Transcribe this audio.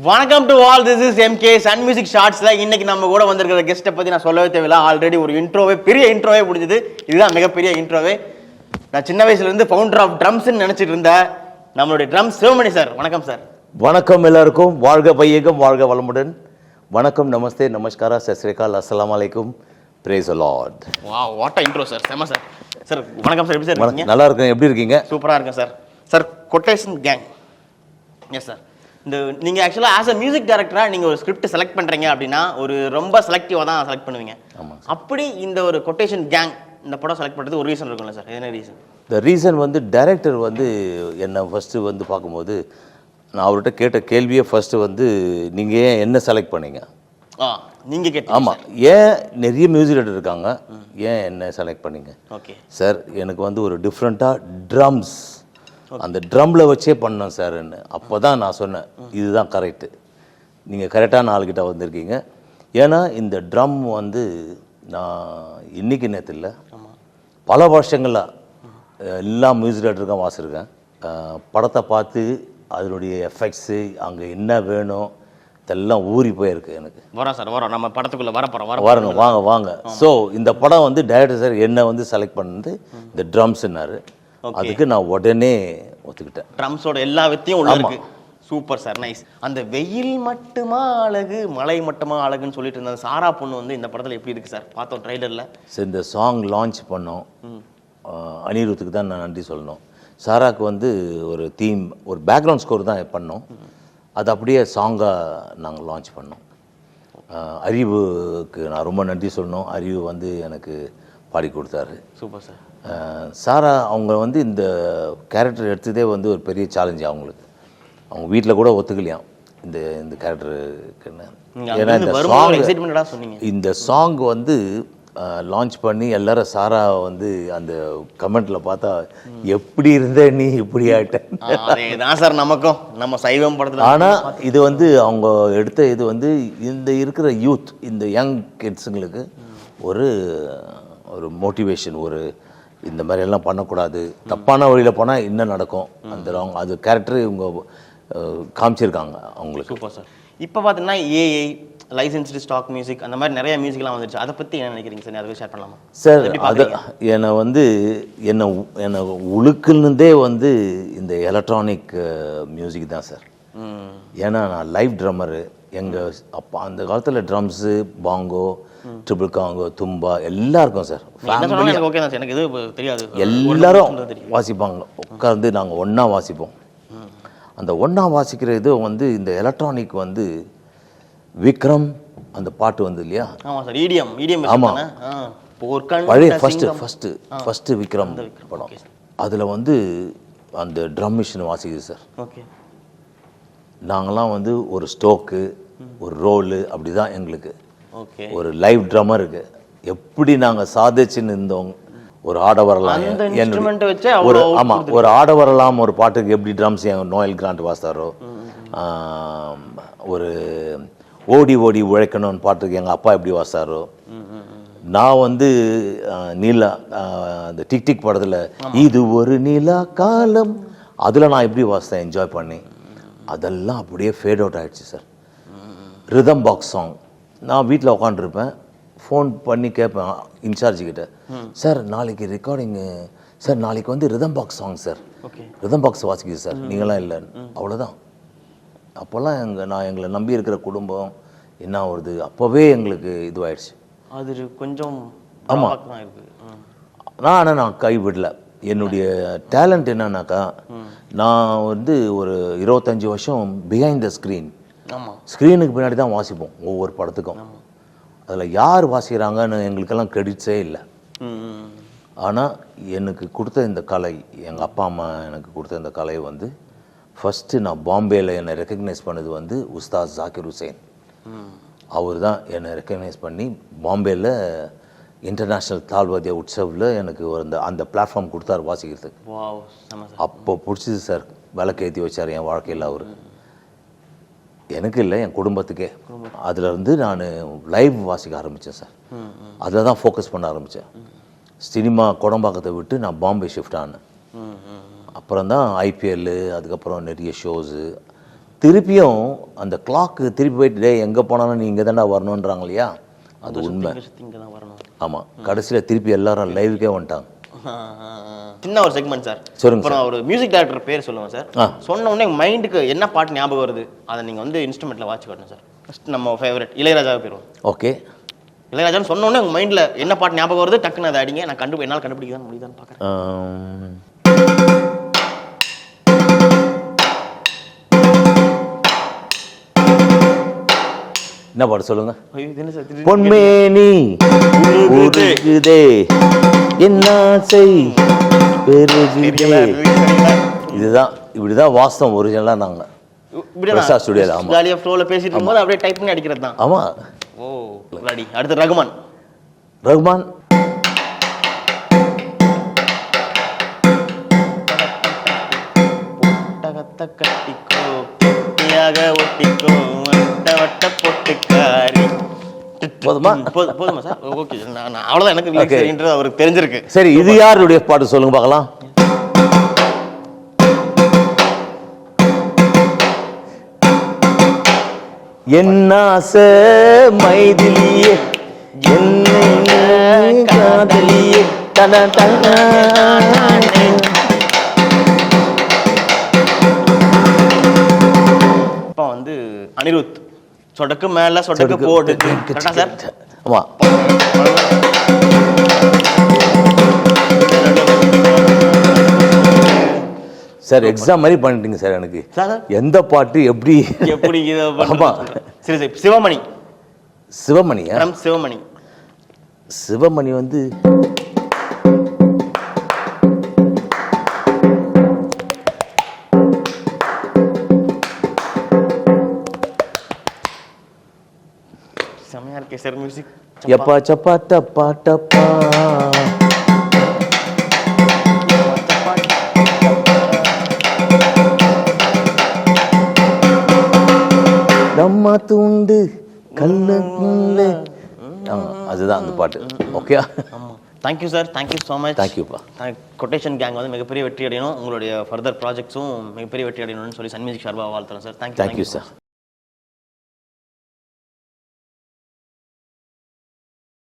வணக்கம் to all, this is MK Sun Music ஷார்ட்ஸ்ல. இன்னைக்கு நம்ம கூட வந்திருக்கிற கெஸ்ட்டை பத்தி நான் சொல்லவே தேவையில்லை. ஆல்ரெடி ஒரு இன்ட்ரோவே, பெரிய இன்ட்ரோவே முடிஞ்சது. இதுதான் மிகப்பெரிய இன்ட்ரோவே. நான் சின்ன வயசுல இருந்து ஃபவுண்டர் ஆஃப் ட்ரம்ஸ்ன்னு நினைச்சிட்டு இருந்தேன். நம்மளுடைய ட்ரம்ஸ் சிவமணி சார். வணக்கம் சார். வணக்கம் எல்லாருக்கும். வாழ்க வையகம், வாழ்க வளமுடன். வணக்கம், நமஸ்தே, நமஸ்காரா, சஸ்ரீகால், அஸ்ஸலாமு அலைக்கும், praise the Lord. Wow, what a intro sir. செம சார். சார் வணக்கம் சார். எப்படி சார் இருக்கீங்க? நல்லா இருக்கேன். எப்படி இருக்கீங்க? சூப்பரா இருக்கேன் sir. Sir quotation gang. Yes sir. இந்த நீங்கள் ஆக்சுவலாக ஆஸ் அ மியூசிக் டைரக்டராக நீங்கள் ஒரு ஸ்கிரிப்ட் செலக்ட் பண்ணுறீங்க அப்படின்னா ஒரு ரொம்ப செலக்டிவாக தான் செலக்ட் பண்ணுவீங்க. ஆமாம். அப்படி இந்த ஒரு கொட்டேஷன் கேங் இந்த படம் செலக்ட் பண்ணுறது ஒரு ரீசன் இருக்கும்ல சார்? என்ன ரீசன்? த ரீசன் வந்து டைரக்டர் வந்து என்னை ஃபஸ்ட்டு வந்து பார்க்கும்போது நான் அவர்கிட்ட கேட்ட கேள்வியே ஃபஸ்ட்டு வந்து நீங்கள் ஏன் என்ன செலக்ட் பண்ணீங்க? நீங்கள் கேட்டீங்க. ஆமாம், ஏன் நிறைய மியூசிக் டைரக்டர் இருக்காங்க, ஏன் என்ன செலக்ட் பண்ணீங்க? ஓகே சார், எனக்கு வந்து ஒரு டிஃப்ரெண்ட்டாக ட்ரம்ஸ், அந்த ட்ரம்மில் வச்சே பண்ணோம் சார்ன்னு. அப்போ தான் நான் சொன்னேன், இதுதான் கரெக்டு, நீங்கள் கரெக்டான ஆள்கிட்ட வந்திருக்கீங்க. ஏன்னா இந்த ட்ரம் வந்து நான் இன்றைக்கி நேற்று இல்லை, பல வருஷங்களாக எல்லா மியூசிக் டைரக்டருக்கும் வாசிருக்கேன். படத்தை பார்த்து அதனுடைய எஃபெக்ட்ஸு அங்கே என்ன வேணும் இதெல்லாம் ஊறி போயிருக்கு எனக்கு. வரோம் சார், வரோம். நம்ம படத்துக்குள்ளே வரங்க, வாங்க வாங்க. ஸோ இந்த படம் வந்து டைரக்டர் சார் என்னை வந்து செலக்ட் பண்ணது இந்த ட்ரம்ஸ்ன்னாரு. அதுக்கு நான் உடனே ஒத்துக்கிட்டேன். ட்ரம்ஸோட எல்லா வித்தையும் உள்ள இருக்கு. Super sir, nice. அந்த வெயில் மட்டுமா அழகு, மழை மட்டுமா அழகுன்னு சொல்லிட்டு இருந்த சாரா பொண்ணு வந்து இந்த படத்தில் எப்படி இருக்கு சார்? பார்த்தோம் ட்ரைலரில். சார், இந்த சாங் லான்ச் பண்ணோம், அனிருத்துக்கு தான் நான் நன்றி சொல்லணும். சாராக்கு வந்து ஒரு தீம், ஒரு பேக்ரவுண்ட் ஸ்கோர் தான் பண்ணோம், அது அப்படியே சாங்காக நாங்கள் லான்ச் பண்ணோம். அறிவுக்கு நான் ரொம்ப நன்றி சொல்லணும். அறிவு வந்து எனக்கு பாடி கொடுத்தாரு. Super sir. சாரா அவங்க வந்து இந்த கேரக்டர் எடுத்ததே வந்து ஒரு பெரிய சேலஞ்சு அவங்களுக்கு. அவங்க வீட்டில் கூட ஒத்துக்கலையாம் இந்த இந்த கேரக்டருக்குன்னு. ஏன்னா இந்த சாங் வந்து லான்ச் பண்ணி எல்லாரும் சாரா வந்து அந்த கமெண்ட்ல பார்த்தா எப்படி இருந்த நீ இப்படி ஆயிட்ட சார். நமக்கும் நம்ம சைவம் படத்தில். ஆனால் இது வந்து அவங்க எடுத்த இது வந்து இந்த இருக்கிற யூத், இந்த யங் கிட்ஸுங்களுக்கு ஒரு ஒரு மோட்டிவேஷன், ஒரு இந்த மாதிரி எல்லாம் பண்ணக்கூடாது, தப்பான வழியில் போனால் என்ன நடக்கும், அந்த அது கேரக்டர் இவங்க காமிச்சிருக்காங்க அவங்களுக்கு. Super sir. இப்போ பார்த்தீங்கன்னா ஏஐ, லைசன்ஸ்டு ஸ்டாக் மியூசிக், அந்த மாதிரி நிறைய மியூசிக்லாம் வந்துருச்சு. அதை பற்றி என்ன நினைக்கிறீங்க சார்? அதை ஷேர் பண்ணலாமா சார்? அது என்னை வந்து என்னை உழுக்குன்னதே வந்து இந்த எலக்ட்ரானிக் மியூசிக் தான் சார். ஏன்னா நான் லைவ் ட்ரம்மரு. எங்கள் அப்பா அந்த காலத்தில் drums, bongo, triple Congo, Thumba எல்லாம் இருக்கும் சார். எல்லாரும் வாசிப்பாங்க, உட்காந்து நாங்கள் ஒன்றா வாசிப்போம். அந்த ஒன்றா வாசிக்கிற இது வந்து இந்த எலக்ட்ரானிக் வந்து விக்ரம் அந்த பாட்டு வந்து இல்லையா? ஆமாம், பழைய ஃபஸ்ட்டு விக்ரம் படம். அதில் வந்து அந்த ட்ரம் மிஷின் வாசிக்குது சார். நாங்களாம் வந்து ஒரு ஸ்டோக்கு, ஒரு ரோலு, அப்படி தான் எங்களுக்கு ஒரு லைவ் ட்ரம்மர் இருக்கு. எப்படி நாங்கள் சாதிச்சுன்னு இருந்தோம். ஒரு ஆட வரலாம், ஒரு ஆமாம், ஒரு ஆட வரலாம் ஒரு பாட்டுக்கு எப்படி ட்ரம்ஸ் என் நோயல் கிராண்ட் வாசித்தாரோ, ஒரு ஓடி ஓடி உழைக்கணும்னு பாட்டுக்கு எங்கள் அப்பா எப்படி வாசித்தாரோ, நான் வந்து நீலா அந்த டிக் டிக் படத்தில் இது ஒரு நீலா காலம், அதில் நான் எப்படி வாசித்தேன் என்ஜாய் பண்ணி, அதெல்லாம் அப்படியே ஃபேட் அவுட் ஆகிடுச்சு சார். ரிதம் பாக்ஸ் சாங் நான் வீட்டில் உட்காந்துருப்பேன், ஃபோன் பண்ணி கேட்பேன் இன்சார்ஜிக்கிட்ட, சார் நாளைக்கு ரெக்கார்டிங்கு சார், நாளைக்கு வந்து rhythm box song sir, rhythm box வாசிக்குது சார், நீங்களாம் இல்லைன்னு. அவ்வளோதான். அப்போல்லாம் எங்களை நம்பி இருக்கிற குடும்பம் என்ன வருது, அப்போவே எங்களுக்கு இதுவாயிடுச்சு. அது கொஞ்சம் ஆமாம். நான் கைவிடல. என்னுடைய டேலண்ட் என்னன்னாக்கா, நான் வந்து ஒரு 25 வருஷம் பிஹைண்ட் த ஸ்க்ரீனுக்கு பின்னாடி தான் வாசிப்போம் ஒவ்வொரு படத்துக்கும். அதில் யார் வாசிக்கிறாங்கன்னு எங்களுக்கெல்லாம் கிரெடிட்ஸே இல்லை. ஆனால் எனக்கு கொடுத்த இந்த கலை, எங்கள் அப்பா அம்மா எனக்கு கொடுத்த இந்த கலை வந்து ஃபஸ்ட்டு நான் பாம்பேயில் என்னை ரெக்கக்னைஸ் பண்ணது வந்து உஸ்தாத் ஜாக்கிர் ஹுசைன். அவர் தான் என்னை ரெக்கக்னைஸ் பண்ணி பாம்பேயில் இன்டர்நேஷ்னல் தால்வாதியா உற்சவில் எனக்கு அந்த பிளாட்ஃபார்ம் கொடுத்தாரு வாசிக்கிறதுக்கு. அப்போ பிடிச்சிது சார், விளக்கேற்றி வச்சார் என் வாழ்க்கையில் அவர். எனக்கு இல்லை, என் குடும்பத்துக்கே. அதுலேருந்து நான் லைவ் வாசிக்க ஆரம்பித்தேன் சார். அதில் தான் ஃபோக்கஸ் பண்ண ஆரம்பித்தேன். சினிமா கோடம்பாக்கத்தை விட்டு நான் பாம்பே ஷிஃப்ட் ஆனேன். அப்புறம் தான் ஐபிஎல், அதுக்கப்புறம் நிறைய ஷோஸு, திருப்பியும் அந்த கிளாக்கு திருப்பி போயிட்டு டே எங்கே போனாலும் நீ இங்கே தாண்டா வரணுன்றாங்க இல்லையா, அது உண்மை. இங்கே தான் வரணும். ஆமாம், கடைசியில் திருப்பி எல்லாரும் லைவுக்கே வந்துட்டாங்க. சின்ன ஒரு செக்மெண்ட் சார். சொல்லுங்க இப்போ நான் ஒரு மியூசிக் டைரக்டர் பேர் சொல்லுவேன் சார். சொன்ன உடனே மைண்டுக்கு என்ன பாட்டு ஞாபகம் வருது அதை நீங்கள் வந்து இன்ஸ்ட்ருமெண்ட்டில் வாட்ச் பண்ணணும் சார். ஃபஸ்ட் நம்ம ஃபேவரட் இளையராஜாவை போயிடுவோம். ஓகே, இளையராஜான்னு சொன்ன உடனே உங்கள் மைண்டில் என்ன பாட்டு ஞாபகம் வருது டக்குன்னு அதை அடிங்க. நான் என்னால் கண்டுபிடிக்க தான் முடியுதான்னு பார்க்குறேன். என்ன பாட்டு சொல்லுங்க. பொன்மே பொன்மேனி உருகுதே என்னாசை பெருகுதே. இதுதான் இப்படிதான் வாஸ்தவம் ஒரிஜினலாக நாங்கள் பிரசாத் ஸ்டுடியோல. ஆமாம், ஜாலியாக ஃப்ளோவில் பேசிட்டு இருக்கும்போது அப்படியே டைப் பண்ணி அடிக்கிறது தான். ஆமாம். ஓ ரெடி. அடுத்து ரகுமான். ரகுமான் கட்டிக்கோ கெட்டியாக ஒட்டிக்கோ வட்ட வட்ட பொட்டுக்காரி. போதுமா? போதுமா சார்? ஓகே, நான் அவ்வளோதான். எனக்கு lyrics அவருக்கு தெரிஞ்சிருக்கு. சரி, இது யாருடைய பாட்டு சொல்லுங்க பார்க்கலாம். என்னாசை மைதிலியே என்ன காதலியே தன தன. இப்போ வந்து அனிருத் சொடக்கு மேல சொடக்கு போடு. கரெக்டா சார்? ஆமா. சார் எக்ஸாம் மாதிரி பண்ணிட்டீங்க சார். எனக்கு எந்த பாட்டு எப்படி எப்படி ஆமா. சரி சரி. சிவமணி. சிவமணியா? சிவமணி. சிவமணி வந்து செமையா இருக்கே சார் மியூசிக். எப்பா சப்பா டப்பா டப்பா நம்ம தூண்டு கல்லுக்குள்ள. அதுதான் அந்த பாட்டு. Okay, thank you sir. Thank you so much. தேங்க்யூப்பா. கொட்டேஷன் கேங் வந்து மிகப்பெரிய வெற்றி அடையணும். உங்களுடைய ஃபர்தர் ப்ராஜெக்ட்ஸும் மிகப்பெரிய வெற்றி அடையணும்னு சொல்லி சன் மியூசிக் சார்பாக வாழ்த்துறேன் சார். Thank you sir.